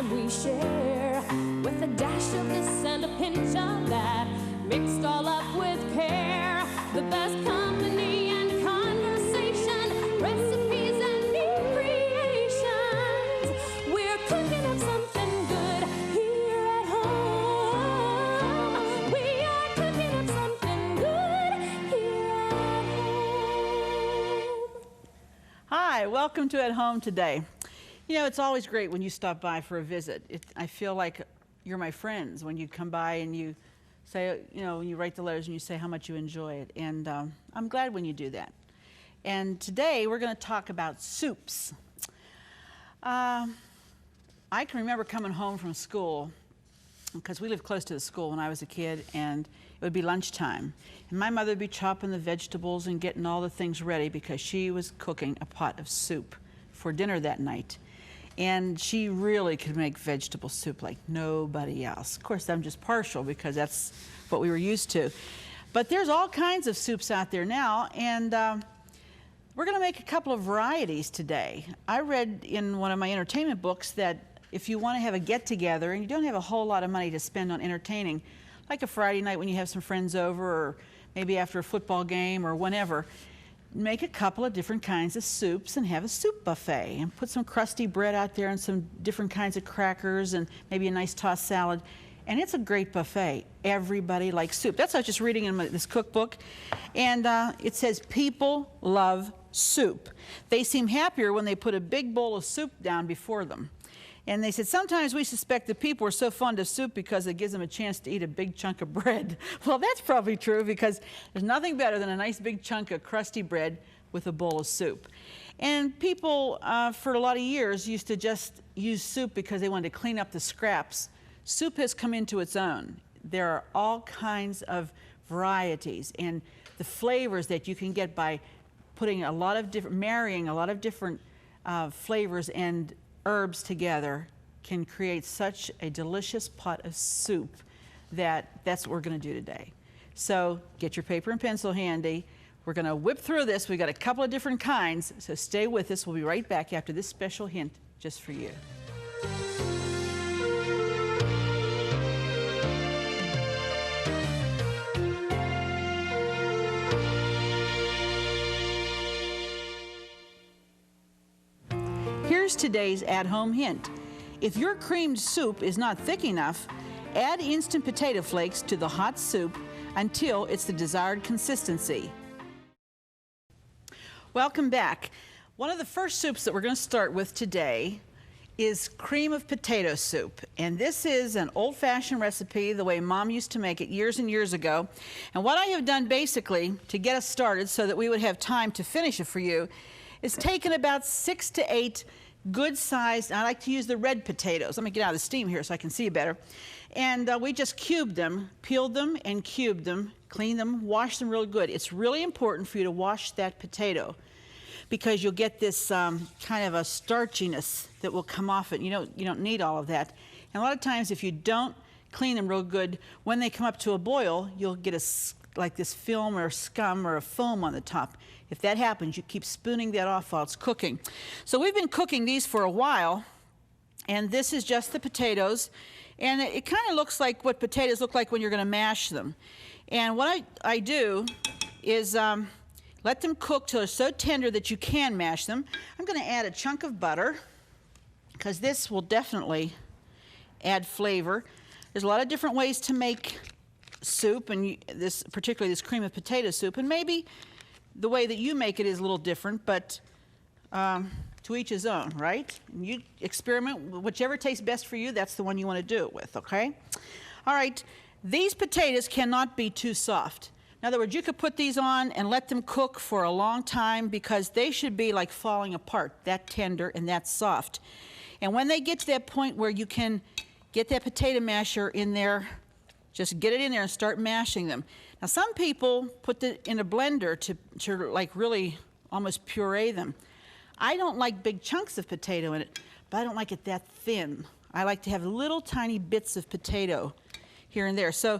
time we share, with a dash of this and a pinch of that, mixed all up with care. The best company and conversation, recipes and new creations. We're cooking up something good here at home. We are cooking up something good here at home. Hi, welcome to At Home today. You know, it's always great when you stop by for a visit. I feel like you're my friends when you come by and you say, you know, you write the letters and you say how much you enjoy it. And I'm glad when you do that. And today we're going to talk about soups. I can remember coming home from school, because we lived close to the school when I was a kid, and it would be lunchtime. And my mother would be chopping the vegetables and getting all the things ready because she was cooking a pot of soup for dinner that night. And she really could make vegetable soup like nobody else. Of course, I'm just partial because that's what we were used to. But there's all kinds of soups out there now, and we're going to make a couple of varieties today. I read in one of my entertainment books that if you want to have a get-together and you don't have a whole lot of money to spend on entertaining, like a Friday night when you have some friends over, or maybe after a football game or whenever, make a couple of different kinds of soups and have a soup buffet and put some crusty bread out there and some different kinds of crackers and maybe a nice tossed salad. And it's a great buffet. Everybody likes soup. That's what I was just reading in this cookbook. And it says people love soup. They seem happier when they put a big bowl of soup down before them. And they said, sometimes we suspect that people are so fond of soup because it gives them a chance to eat a big chunk of bread. Well, that's probably true, because there's nothing better than a nice big chunk of crusty bread with a bowl of soup. And people, for a lot of years, used to just use soup because they wanted to clean up the scraps. Soup has come into its own. There are all kinds of varieties, and the flavors that you can get by putting a lot of different, marrying a lot of different flavors and herbs together can create such a delicious pot of soup that's what we're going to do today. So get your paper and pencil handy. We're going to whip through this. We've got a couple of different kinds, so stay with us. We'll be right back after this special hint just for you. Here's today's at-home hint. If your creamed soup is not thick enough, add instant potato flakes to the hot soup until it's the desired consistency. Welcome back. One of the first soups that we're going to start with today is cream of potato soup. And this is an old-fashioned recipe the way Mom used to make it years and years ago. And what I have done basically to get us started so that we would have time to finish it for you is taken about 6 to 8 good-sized, I like to use the red potatoes. Let me get out of the steam here so I can see better. And we just cubed them, peeled them and cubed them, cleaned them, washed them real good. It's really important for you to wash that potato because you'll get this kind of a starchiness that will come off it. You don't need all of that. And a lot of times if you don't clean them real good, when they come up to a boil, you'll get like this film or scum or a foam on the top. If that happens, you keep spooning that off while it's cooking. So we've been cooking these for a while, and this is just the potatoes. And it kind of looks like what potatoes look like when you're going to mash them. And what I do is let them cook till they're so tender that you can mash them. I'm going to add a chunk of butter, because this will definitely add flavor. There's a lot of different ways to make soup, and particularly this cream of potato soup, and maybe the way that you make it is a little different, but to each his own, right? And you experiment, whichever tastes best for you, that's the one you want to do it with, okay? All right, these potatoes cannot be too soft. In other words, you could put these on and let them cook for a long time because they should be like falling apart, that tender and that soft. And when they get to that point where you can get that potato masher in there, just get it in there and start mashing them. Now, some people put it in a blender to like really almost puree them. I don't like big chunks of potato in it, but I don't like it that thin. I like to have little tiny bits of potato here and there. So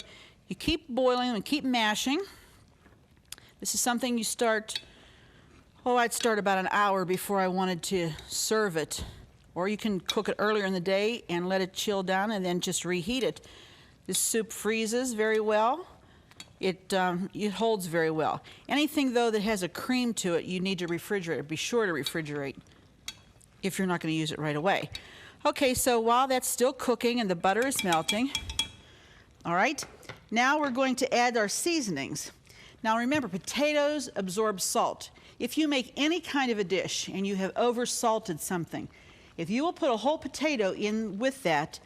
you keep boiling and keep mashing. This is something you start, I'd start about an hour before I wanted to serve it. Or you can cook it earlier in the day and let it chill down and then just reheat it. This soup freezes very well. It holds very well. Anything, though, that has a cream to it, you need to refrigerate. Be sure to refrigerate if you're not going to use it right away. Okay, so while that's still cooking and the butter is melting, all right, now we're going to add our seasonings. Now remember, potatoes absorb salt. If you make any kind of a dish and you have over-salted something, if you will put a whole potato in with that,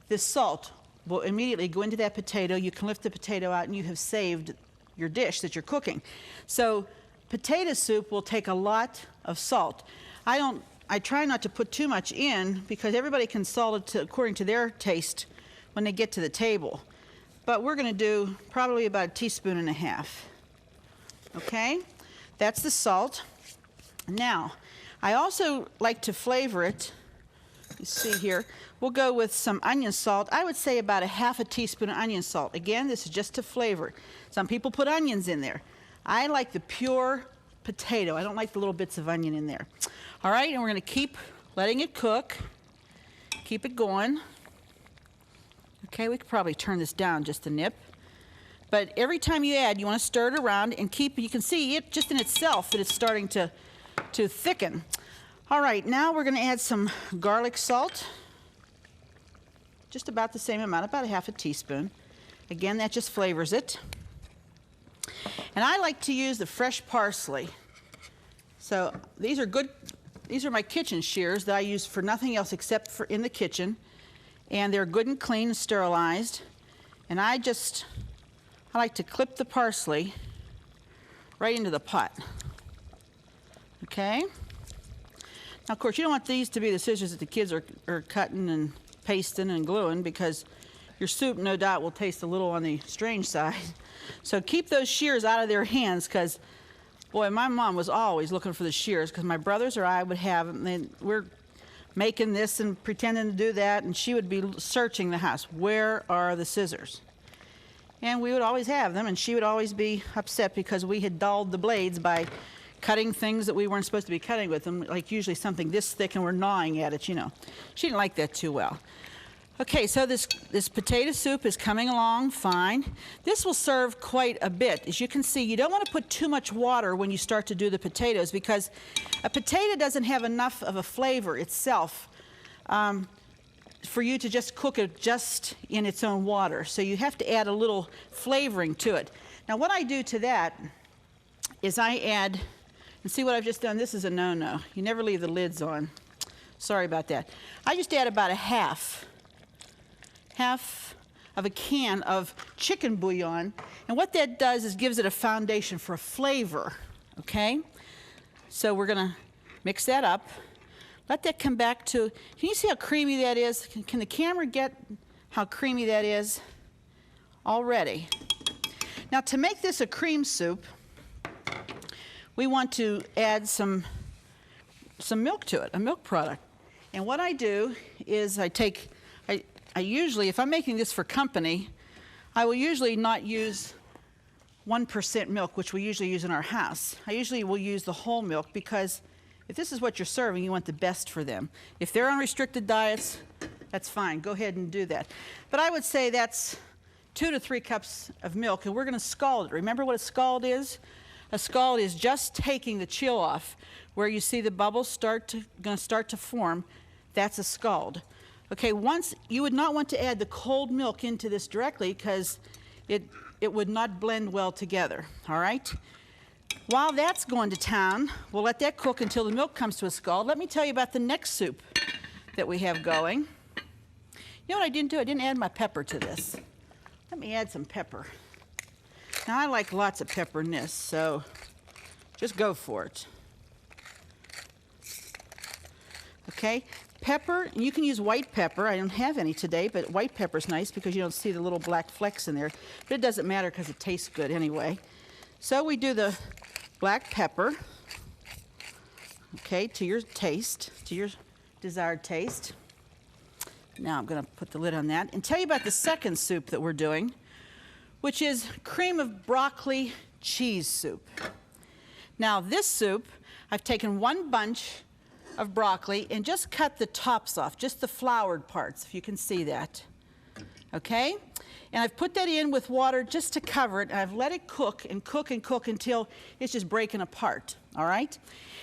the salt will immediately go into that potato. You can lift the potato out and you have saved your dish that you're cooking. So potato soup will take a lot of salt. I try not to put too much in because everybody can salt it according to their taste when they get to the table. But we're going to do probably about 1.5 teaspoons. Okay? That's the salt. Now, I also like to flavor it. You see here. We'll go with some onion salt. I would say about 1/2 teaspoon of onion salt. Again, this is just to flavor. Some people put onions in there. I like the pure potato. I don't like the little bits of onion in there. All right, and we're going to keep letting it cook. Keep it going. Okay, we could probably turn this down just a nip. But every time you add, you want to stir it around and keep, you can see it just in itself that it's starting to thicken. All right, now we're going to add some garlic salt. Just about the same amount, about 1/2 teaspoon. Again, that just flavors it. And I like to use the fresh parsley. So these are my kitchen shears that I use for nothing else except for in the kitchen. And they're good and clean and sterilized. And I like to clip the parsley right into the pot. Okay? Now, of course, you don't want these to be the scissors that the kids are cutting and pasting and gluing, because your soup, no doubt, will taste a little on the strange side. So keep those shears out of their hands, because, boy, my mom was always looking for the shears, because my brothers or I would have them, and we're making this and pretending to do that, and she would be searching the house. Where are the scissors? And we would always have them, and she would always be upset because we had dulled the blades by cutting things that we weren't supposed to be cutting with them, like usually something this thick, and we're gnawing at it, you know. She didn't like that too well. Okay, so this potato soup is coming along fine. This will serve quite a bit. As you can see, you don't want to put too much water when you start to do the potatoes, because a potato doesn't have enough of a flavor itself for you to just cook it just in its own water. So you have to add a little flavoring to it. Now what I do to that is I add, and see what I've just done, this is a no-no. You never leave the lids on. Sorry about that. I just add about half of a can of chicken bouillon, and what that does is gives it a foundation for a flavor, okay? So we're gonna mix that up. Let that come back to, can you see how creamy that is? Can the camera get how creamy that is already? Now to make this a cream soup, we want to add some milk to it, a milk product. And what I do is I usually, if I'm making this for company, I will usually not use 1% milk, which we usually use in our house. I usually will use the whole milk, because if this is what you're serving, you want the best for them. If they're on restricted diets, that's fine. Go ahead and do that. But I would say that's 2 to 3 cups of milk, and we're going to scald it. Remember what a scald is? A scald is just taking the chill off. Where you see the bubbles going to start to form, that's a scald. Okay, you would not want to add the cold milk into this directly, because it would not blend well together, all right? While that's going to town, we'll let that cook until the milk comes to a scald. Let me tell you about the next soup that we have going. You know what I didn't do? I didn't add my pepper to this. Let me add some pepper. Now, I like lots of pepper in this, so just go for it. Okay, pepper, and you can use white pepper. I don't have any today, but white pepper's nice because you don't see the little black flecks in there. But it doesn't matter because it tastes good anyway. So we do the black pepper, okay, to your taste, to your desired taste. Now I'm going to put the lid on that and tell you about the second soup that we're doing, which is cream of broccoli cheese soup. Now this soup, I've taken 1 bunch of broccoli and just cut the tops off, just the floured parts, if you can see that. Okay? And I've put that in with water just to cover it, and I've let it cook and cook and cook until it's just breaking apart, all right?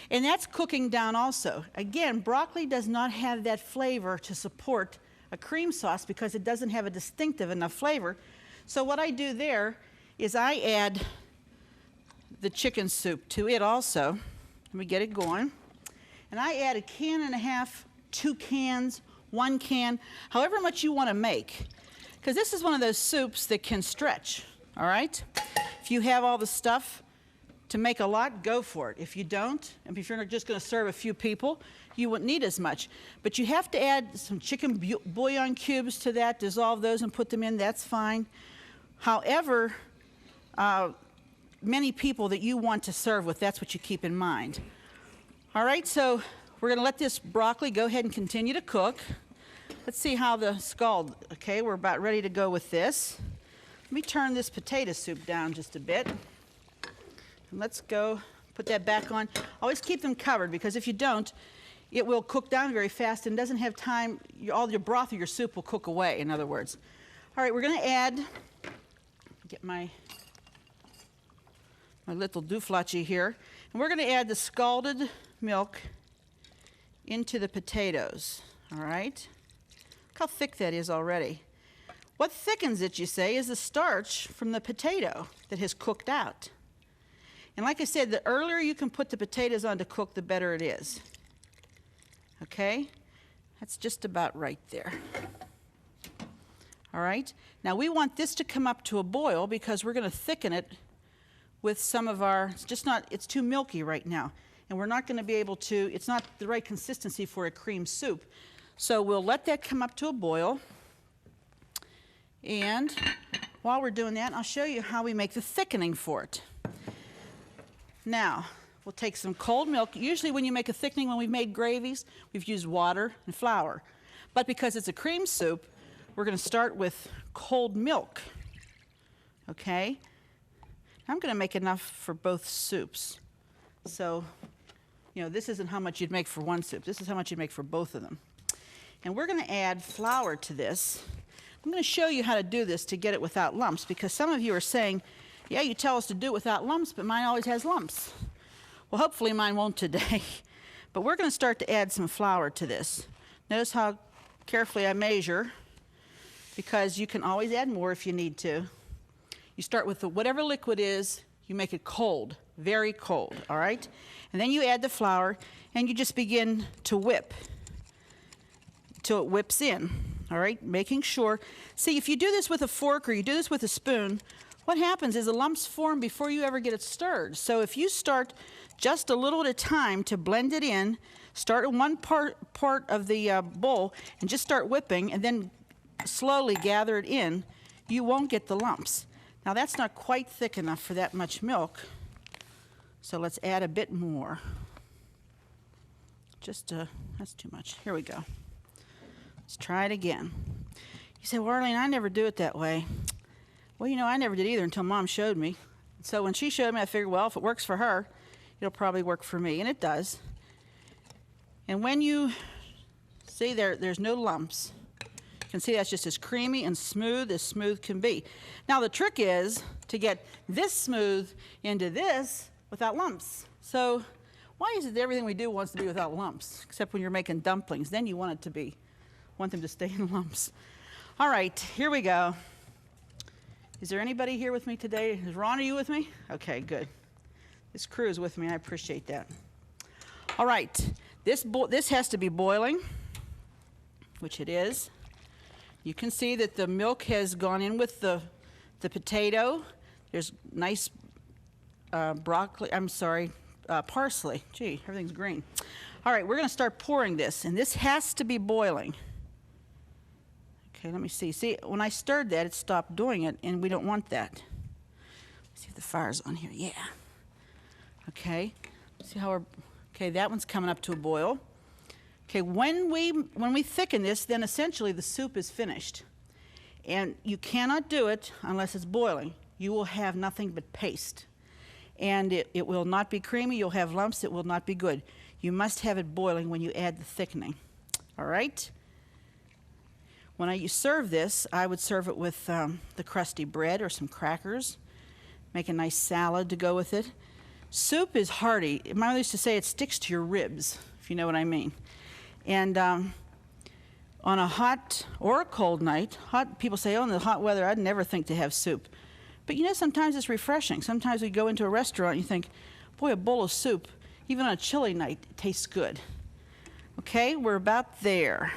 And that's cooking down also. Again, broccoli does not have that flavor to support a cream sauce because it doesn't have a distinctive enough flavor. So what I do there is I add the chicken soup to it also. Let me get it going. And I add 1.5 cans, 2 cans, 1 can, however much you want to make. Because this is one of those soups that can stretch, all right? If you have all the stuff to make a lot, go for it. If you don't, and if you're just going to serve a few people, you wouldn't need as much. But you have to add some chicken bouillon cubes to that, dissolve those and put them in, that's fine. However, many people that you want to serve with, that's what you keep in mind. All right, so we're going to let this broccoli go ahead and continue to cook. Let's see how the scald, okay, we're about ready to go with this. Let me turn this potato soup down just a bit. And let's go put that back on. Always keep them covered because if you don't, it will cook down very fast and doesn't have time, all your broth of your soup will cook away, in other words. All right, we're going to add, get my little douflachi here, and we're going to add the scalded milk into the potatoes, all right? Look how thick that is already. What thickens it, you say, is the starch from the potato that has cooked out. And like I said, the earlier you can put the potatoes on to cook, the better it is. Okay? That's just about right there. All right? Now we want this to come up to a boil because we're going to thicken it with some of our, it's too milky right now. And we're not going to be able to, it's not the right consistency for a cream soup. So we'll let that come up to a boil. And while we're doing that, I'll show you how we make the thickening for it. Now, we'll take some cold milk. Usually when you make a thickening, when we've made gravies, we've used water and flour. But because it's a cream soup, we're going to start with cold milk. Okay? I'm going to make enough for both soups. So, this isn't how much you'd make for one soup. This is how much you'd make for both of them. And we're going to add flour to this. I'm going to show you how to do this to get it without lumps, because some of you are saying, yeah, you tell us to do it without lumps, but mine always has lumps. Well, hopefully mine won't today. But we're going to start to add some flour to this. Notice how carefully I measure, because you can always add more if you need to. You start with whatever liquid is, you make it cold, very cold, all right? And then you add the flour, and you just begin to whip till it whips in, all right? Making sure. See, if you do this with a fork or you do this with a spoon, what happens is the lumps form before you ever get it stirred. So if you start just a little at a time to blend it in, start in one part of the bowl and just start whipping and then slowly gather it in, you won't get the lumps. Now that's not quite thick enough for that much milk, so let's add a bit more. That's too much. Here we go. Let's try it again. You say, well, Arlene, I never do it that way. Well, I never did either until Mom showed me. So when she showed me, I figured, well, if it works for her, it'll probably work for me, and it does. And when you see there's no lumps, you can see that's just as creamy and smooth as smooth can be. Now the trick is to get this smooth into this without lumps. So why is it that everything we do wants to be without lumps, except when you're making dumplings? Then you want them to stay in lumps. All right, here we go. Is there anybody here with me today? Is Ron, are you with me? Okay, good. This crew is with me, and I appreciate that. All right, this has to be boiling, which it is. You can see that the milk has gone in with the potato. There's nice parsley. Gee, everything's green. All right, we're going to start pouring this, and this has to be boiling. Okay, let me see. See, when I stirred that, it stopped doing it, and we don't want that. Let's see if the fire's on here. Yeah. Okay. See how okay, that one's coming up to a boil. Okay, when we thicken this, then essentially the soup is finished. And you cannot do it unless it's boiling. You will have nothing but paste. And it will not be creamy. You'll have lumps. It will not be good. You must have it boiling when you add the thickening. All right? When you serve this, I would serve it with the crusty bread or some crackers. Make a nice salad to go with it. Soup is hearty. My mother used to say it sticks to your ribs, if you know what I mean. And on a hot or a cold night, people say, oh, in the hot weather, I'd never think to have soup. But you know, sometimes it's refreshing. Sometimes we go into a restaurant and you think, boy, a bowl of soup, even on a chilly night, it tastes good. Okay, we're about there.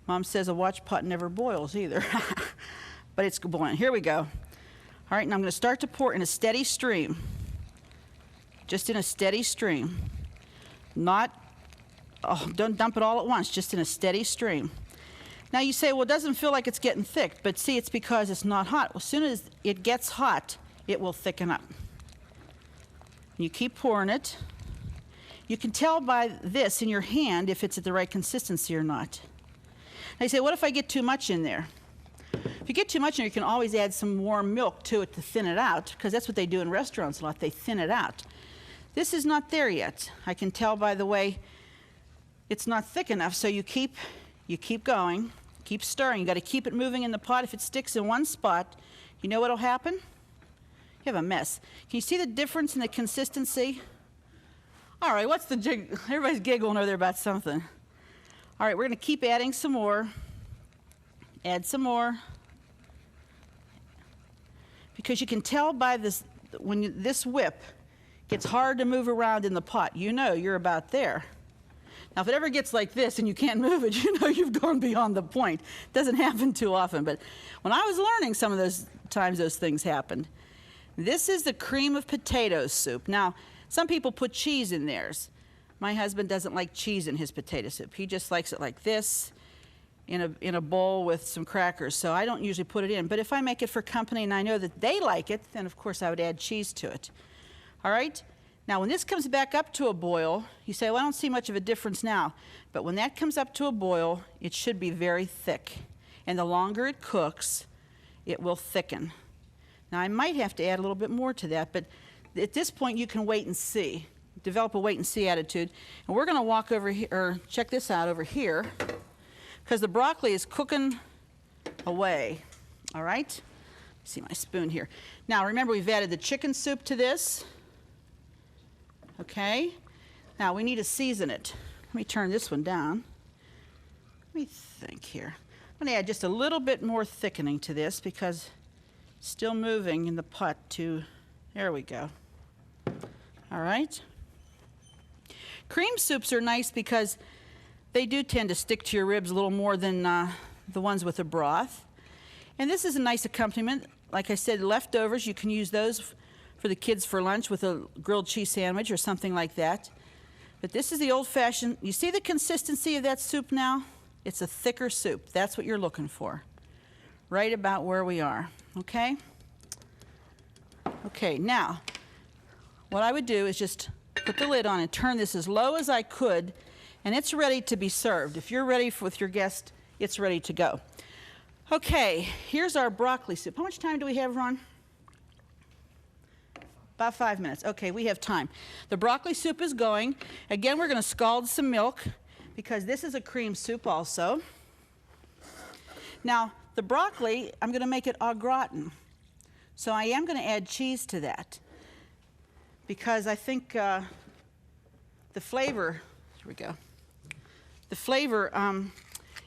Mom says a watch pot never boils either. But it's boiling. Here we go. All right, and I'm going to start to pour in a steady stream. Just in a steady stream. Don't dump it all at once, just in a steady stream. Now you say, well, it doesn't feel like it's getting thick, but see, it's because it's not hot. Well, as soon as it gets hot, it will thicken up. You keep pouring it. You can tell by this in your hand if it's at the right consistency or not. Now you say, what if I get too much in there? If you get too much in there, you can always add some warm milk to it to thin it out, because that's what they do in restaurants a lot. They thin it out. This is not there yet. I can tell by the way it's not thick enough, so you keep going, keep stirring. You got to keep it moving in the pot. If it sticks in one spot, you know what'll happen? You have a mess. Can you see the difference in the consistency? All right, what's the jig? Everybody's giggling over there about something. All right, we're going to keep adding some more. Add some more. Because you can tell by this, when this whip gets hard to move around in the pot, you know you're about there. Now, if it ever gets like this and you can't move it, you know you've gone beyond the point. It doesn't happen too often, but when I was learning, some of those times those things happened. This is the cream of potatoes soup. Now, some people put cheese in theirs. My husband doesn't like cheese in his potato soup. He just likes it like this, in a bowl with some crackers, so I don't usually put it in. But if I make it for company and I know that they like it, then of course I would add cheese to it. All right? Now when this comes back up to a boil, you say, well, I don't see much of a difference now. But when that comes up to a boil, it should be very thick. And the longer it cooks, it will thicken. Now I might have to add a little bit more to that, but at this point you can wait and see. Develop a wait and see attitude. And we're going to walk over here, or check this out over here, because the broccoli is cooking away. All right? See my spoon here. Now remember, we've added the chicken soup to this. Okay? Now we need to season it. Let me turn this one down. Let me think here. I'm going to add just a little bit more thickening to this because it's still moving in the pot to, there we go. All right? Cream soups are nice because they do tend to stick to your ribs a little more than the ones with the broth. And this is a nice accompaniment. Like I said, leftovers, you can use those for the kids for lunch with a grilled cheese sandwich or something like that. But this is the old-fashioned, you see the consistency of that soup now? It's a thicker soup. That's what you're looking for. Right about where we are, okay? Okay, now, what I would do is just put the lid on and turn this as low as I could, and it's ready to be served. If you're ready with your guest, it's ready to go. Okay, here's our broccoli soup. How much time do we have, Ron? About 5 minutes. Okay, we have time. The broccoli soup is going. Again, we're going to scald some milk because this is a cream soup also. Now, the broccoli, I'm going to make it au gratin. So I am going to add cheese to that because I think the flavor, here we go, the flavor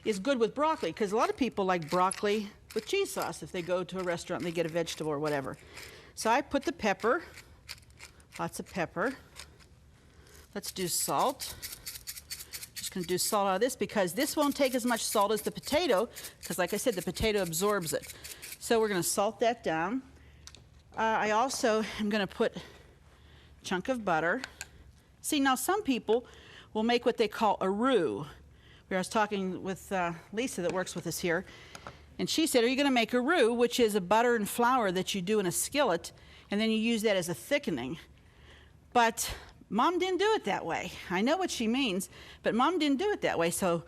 is good with broccoli because a lot of people like broccoli with cheese sauce if they go to a restaurant and they get a vegetable or whatever. So I put the pepper, lots of pepper. Let's do salt. Just going to do salt out of this because this won't take as much salt as the potato because like I said, the potato absorbs it. So we're going to salt that down. I also am going to put a chunk of butter. See, now some people will make what they call a roux. I was talking with Lisa that works with us here, and she said, are you going to make a roux, which is a butter and flour that you do in a skillet, and then you use that as a thickening. But Mom didn't do it that way. I know what she means, but Mom didn't do it that way, so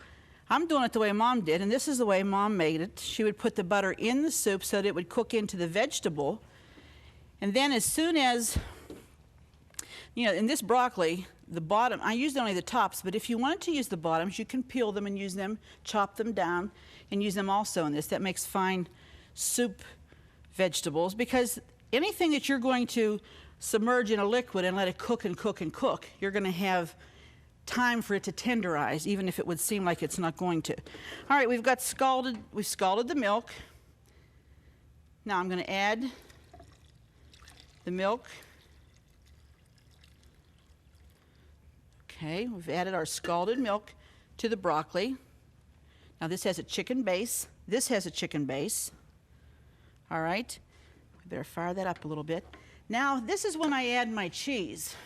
I'm doing it the way Mom did, and this is the way Mom made it. She would put the butter in the soup so that it would cook into the vegetable, and then as soon as You know, in this broccoli, the bottom, I used only the tops, but if you wanted to use the bottoms, you can peel them and use them, chop them down, and use them also in this. That makes fine soup vegetables, because anything that you're going to submerge in a liquid and let it cook and cook and cook, you're going to have time for it to tenderize, even if it would seem like it's not going to. All right, we've scalded the milk. Now I'm going to add the milk. Okay, we've added our scalded milk to the broccoli. Now this has a chicken base. This has a chicken base. All right, we better fire that up a little bit. Now this is when I add my cheese.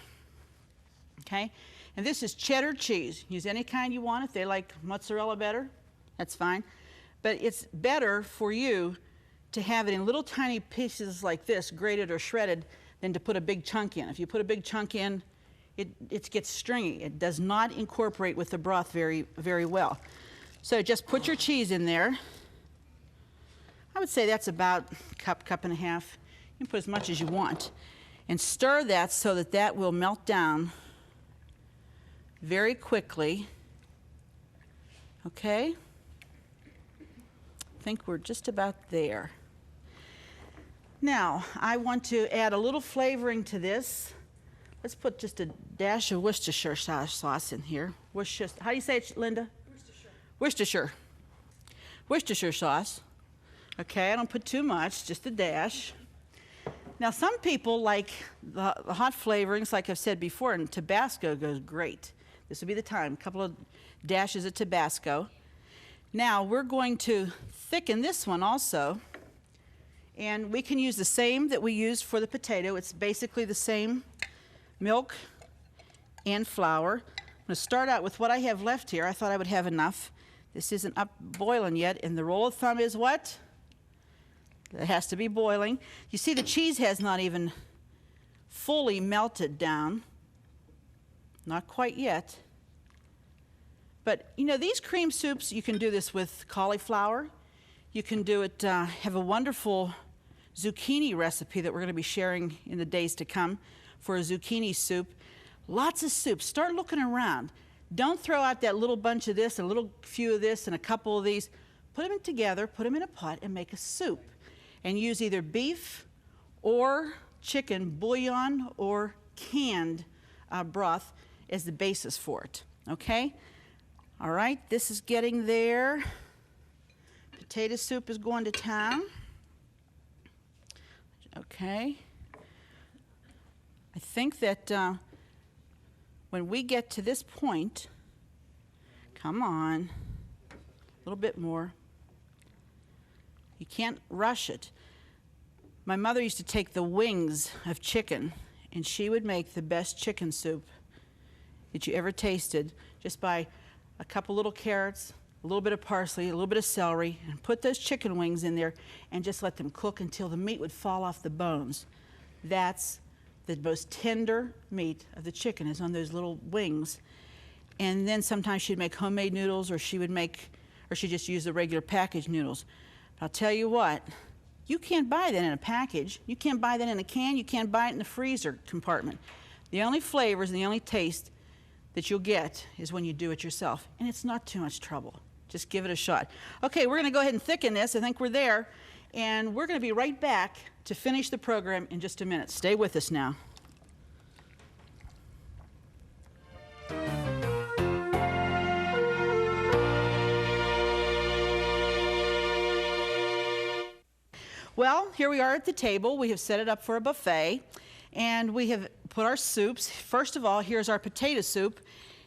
Okay, and this is cheddar cheese. Use any kind you want. If they like mozzarella better, that's fine. But it's better for you to have it in little tiny pieces like this, grated or shredded, than to put a big chunk in. If you put a big chunk in, it gets stringy. It does not incorporate with the broth very, very well. So just put your cheese in there. I would say that's about a cup and a half. You can put as much as you want. And stir that so that that will melt down very quickly. Okay? I think we're just about there. Now, I want to add a little flavoring to this. Let's put just a dash of Worcestershire sauce in here. How do you say it, Linda? Worcestershire. Worcestershire sauce. Okay, I don't put too much, just a dash. Now, some people like the hot flavorings, like I've said before, and Tabasco goes great. This would be the time, a couple of dashes of Tabasco. Now, we're going to thicken this one also. And we can use the same that we used for the potato. It's basically the same milk and flour. I'm going to start out with what I have left here. I thought I would have enough. This isn't up boiling yet, and the rule of thumb is what? It has to be boiling. You see the cheese has not even fully melted down. Not quite yet. But, you know, these cream soups, you can do this with cauliflower. You can do it, have a wonderful zucchini recipe that we're going to be sharing in the days to come for a zucchini soup. Lots of soups. Start looking around. Don't throw out that little bunch of this, a little few of this, and a couple of these. Put them together, put them in a pot, and make a soup. And use either beef or chicken bouillon or canned broth as the basis for it. Okay? All right, this is getting there. Potato soup is going to town. Okay. I think that when we get to this point, come on, a little bit more. You can't rush it. My mother used to take the wings of chicken, and she would make the best chicken soup that you ever tasted just by a couple little carrots, a little bit of parsley, a little bit of celery, and put those chicken wings in there and just let them cook until the meat would fall off the bones. That's the most tender meat of the chicken, is on those little wings. And then sometimes she'd make homemade noodles, or she'd just use the regular packaged noodles. But I'll tell you what, you can't buy that in a package. You can't buy that in a can. You can't buy it in the freezer compartment. The only flavors and the only taste that you'll get is when you do it yourself. And it's not too much trouble. Just give it a shot. Okay, we're going to go ahead and thicken this. I think we're there. And we're going to be right back to finish the program in just a minute. Stay with us now. Well, here we are at the table. We have set it up for a buffet. And we have put our soups. First of all, here's our potato soup.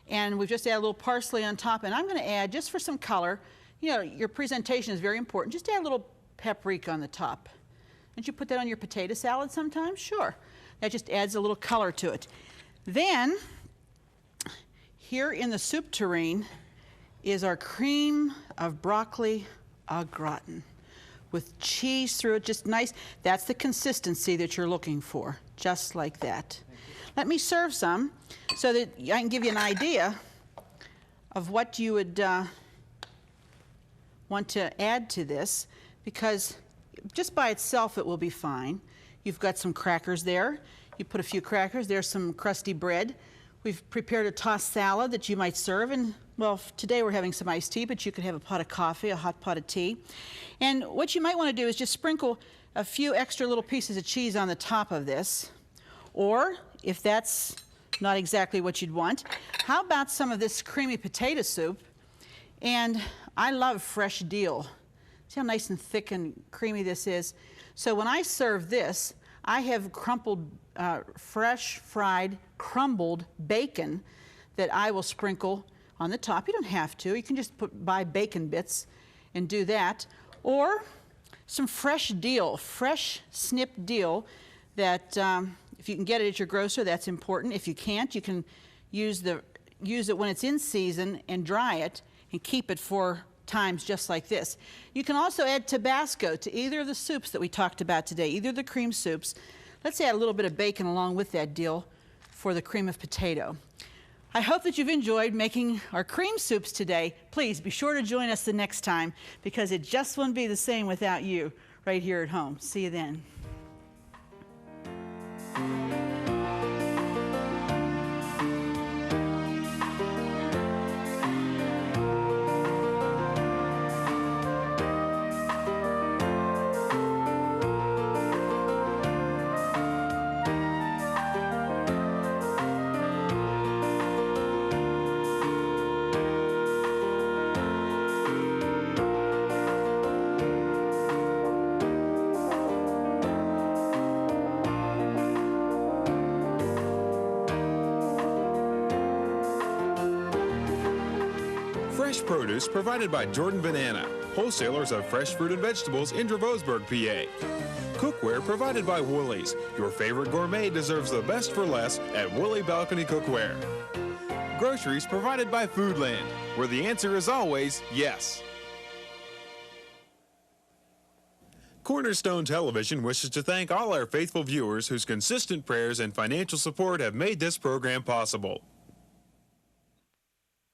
And we've just added a little parsley on top. And I'm going to add, just for some color, you know, your presentation is very important. Just add a little paprika on the top. Don't you put that on your potato salad sometimes? Sure. That just adds a little color to it. Then, here in the soup tureen is our cream of broccoli au gratin with cheese through it, just nice. That's the consistency that you're looking for, just like that. Let me serve some so that I can give you an idea of what you would want to add to this, because just by itself it will be fine. You've got some crackers there. You put a few crackers. There's some crusty bread. We've prepared a tossed salad that you might serve. And, well, today we're having some iced tea, but you could have a pot of coffee, a hot pot of tea. And what you might want to do is just sprinkle a few extra little pieces of cheese on the top of this. Or, if that's not exactly what you'd want, how about some of this creamy potato soup? And I love fresh dill. See how nice and thick and creamy this is? So when I serve this, I have crumpled, fresh fried, crumbled bacon that I will sprinkle on the top. You don't have to. You can just buy bacon bits and do that. Or some fresh dill, fresh snipped dill that if you can get it at your grocer, that's important. If you can't, you can use it when it's in season and dry it and keep it for times just like this. You can also add Tabasco to either of the soups that we talked about today, either of the cream soups. Let's add a little bit of bacon along with that dill for the cream of potato. I hope that you've enjoyed making our cream soups today. Please be sure to join us the next time, because it just wouldn't be the same without you right here at home. See you then. Fresh produce provided by Jordan Banana, wholesalers of fresh fruit and vegetables in Dravosburg, PA. Cookware provided by Woolies. Your favorite gourmet deserves the best for less at Woolly Balcony Cookware. Groceries provided by Foodland, where the answer is always yes. Cornerstone Television wishes to thank all our faithful viewers whose consistent prayers and financial support have made this program possible.